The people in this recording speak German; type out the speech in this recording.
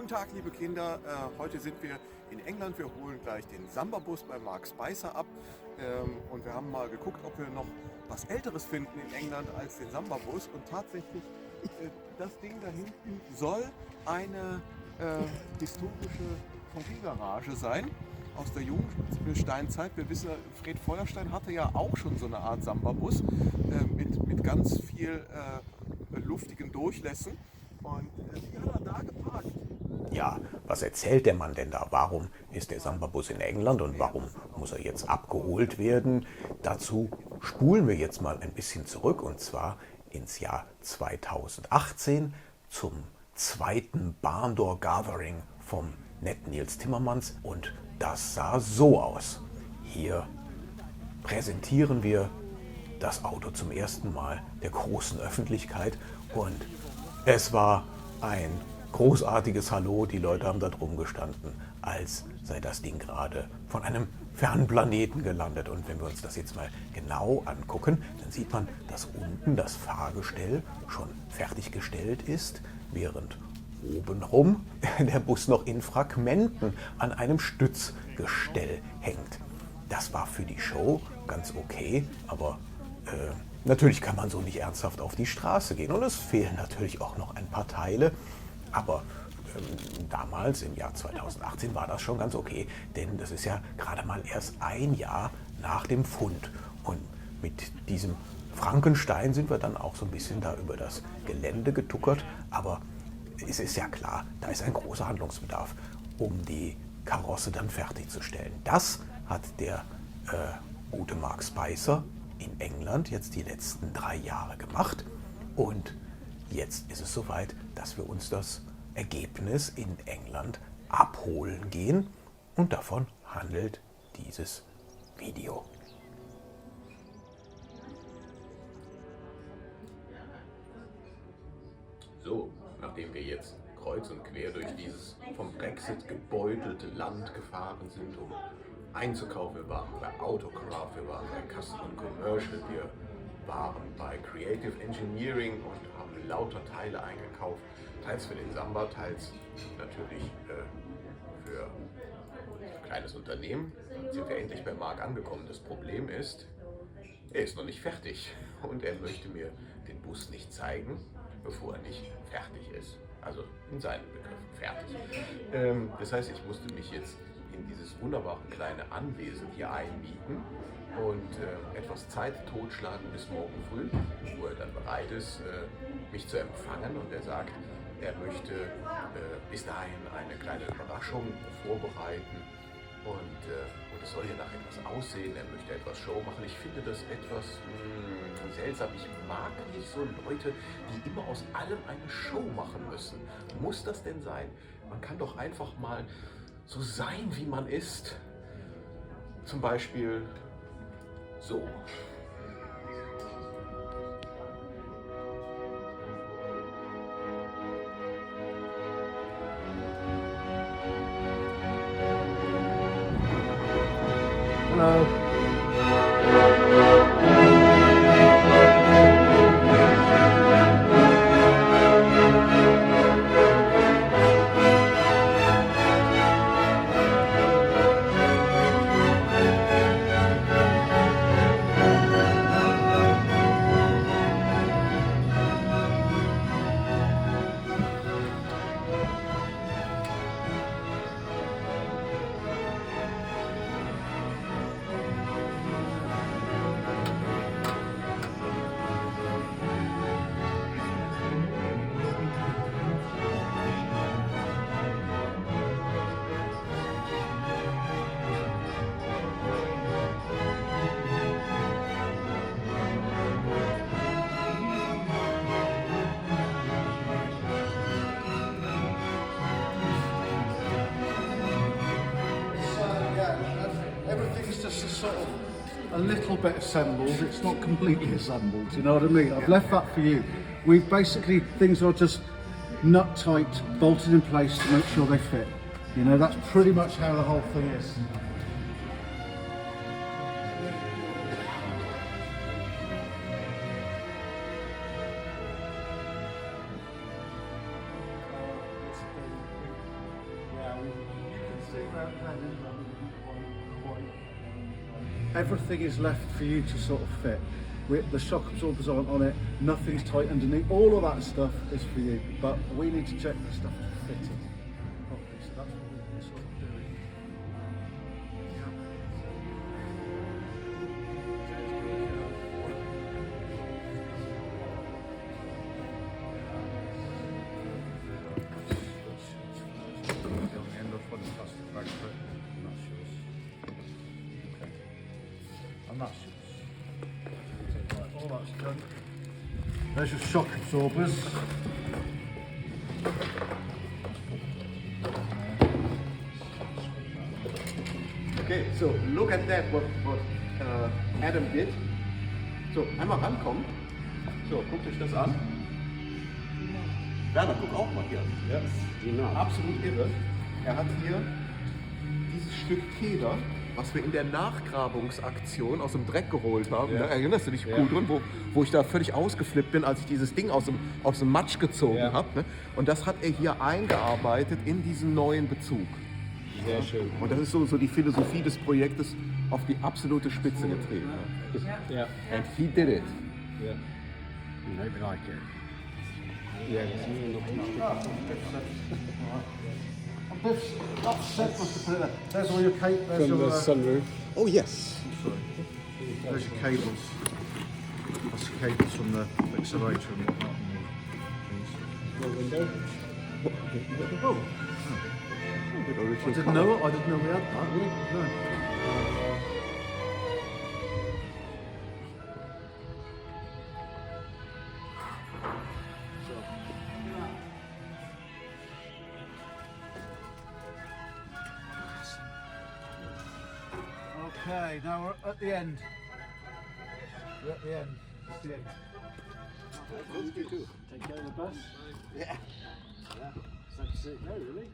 Tag, liebe Kinder. Heute sind wir in England. Wir holen gleich den Samba-Bus bei Mark Spicer ab. Und wir haben mal geguckt, ob wir noch was Älteres finden in England als den Samba-Bus. Und tatsächlich, das Ding da hinten soll eine historische VW-Garage sein aus der Jungsteinzeit. Wir wissen, Fred Feuerstein hatte ja auch schon so eine Art Samba-Bus mit ganz viel luftigen Durchlässen. Und die hat er da geparkt. Ja, was erzählt der Mann denn da? Warum ist der Samba-Bus in England und warum muss er jetzt abgeholt werden? Dazu spulen wir jetzt mal ein bisschen zurück und zwar ins Jahr 2018 zum zweiten Barn Door Gathering vom netten Nils Timmermans und das sah so aus. Hier präsentieren wir das Auto zum ersten Mal der großen Öffentlichkeit und es war ein großartiges Hallo. Die Leute haben da drum gestanden, als sei das Ding gerade von einem fernen Planeten gelandet. Und wenn wir uns das jetzt mal genau angucken, dann sieht man, dass unten das Fahrgestell schon fertiggestellt ist, während obenrum der Bus noch in Fragmenten an einem Stützgestell hängt. Das war für die Show ganz okay, aber natürlich kann man so nicht ernsthaft auf die Straße gehen. Und es fehlen natürlich auch noch ein paar Teile. Aber damals, im Jahr 2018, war das schon ganz okay. Denn das ist ja gerade mal erst ein Jahr nach dem Fund. Und mit diesem Frankenstein sind wir dann auch so ein bisschen da über das Gelände getuckert. Aber es ist ja klar, da ist ein großer Handlungsbedarf, um die Karosse dann fertigzustellen. Das hat der gute Mark Spicer in England jetzt die letzten 3 Jahre gemacht und jetzt ist es soweit, dass wir uns das Ergebnis in England abholen gehen und davon handelt dieses Video. So, nachdem wir jetzt kreuz und quer durch dieses vom Brexit gebeutelte Land gefahren sind, um einzukaufen, wir waren bei Autocraft, wir waren bei Custom Commercial, wir waren bei Creative Engineering und haben lauter Teile eingekauft, teils für den Samba, teils natürlich für ein kleines Unternehmen. Dann sind wir endlich bei Marc angekommen. Das Problem ist, er ist noch nicht fertig und er möchte mir den Bus nicht zeigen, bevor er nicht fertig ist. Also in seinen Begriffen fertig. Das heißt, ich musste mich jetzt in dieses wunderbare kleine Anwesen hier einmieten und etwas Zeit totschlagen bis morgen früh, wo er dann bereit ist, mich zu empfangen. Und er sagt, er möchte bis dahin eine kleine Überraschung vorbereiten und es soll hier nach etwas aussehen. Er möchte etwas Show machen. Ich finde das etwas seltsam. Ich mag nicht so Leute, die immer aus allem eine Show machen müssen. Muss das denn sein? Man kann doch einfach mal so sein, wie man ist. Zum Beispiel so. Hello. Everything's just sort of a little bit assembled. It's not completely assembled. You know what I mean? I've left that for you. We've basically things are just nut tight, bolted in place to make sure they fit. You know, that's pretty much how the whole thing is. Everything is left for you to sort of fit. The shock absorbers aren't on it, nothing's tight underneath, all of that stuff is for you, but we need to check the stuff to fit it properly, so that's what we're sort of doing. And that's yours. Right, all that's done. There's your shock absorbers. Okay, so look at that, what Adam did. So, einmal rankommen. So, guckt euch das an. Werner, guck auch mal hier. Ja, genau. Absolut irre. Er hat hier dieses Stück Keder, was wir in der Nachgrabungsaktion aus dem Dreck geholt haben. Ja. Ne? Erinnerst du dich gut drin, wo ich da völlig ausgeflippt bin, als ich dieses Ding aus dem Matsch gezogen habe. Ne? Und das hat er hier eingearbeitet in diesen neuen Bezug. Sehr schön. Und das ist so die Philosophie des Projektes auf die absolute Spitze getrieben. Ja. And he did it. Ja. Maybe like it. Ja, das sind wir noch ein Stück. That's set, must have put it there. There's all your cables. There's From the your, sunroof. Oh yes. there's your cables. That's the cables from the accelerator and whatnot. No window. Oh, I didn't know we had that. No. Okay, now we're at the end. We're at the end. It's the end. Take care of the bus. Yeah. Sad to see it go, really.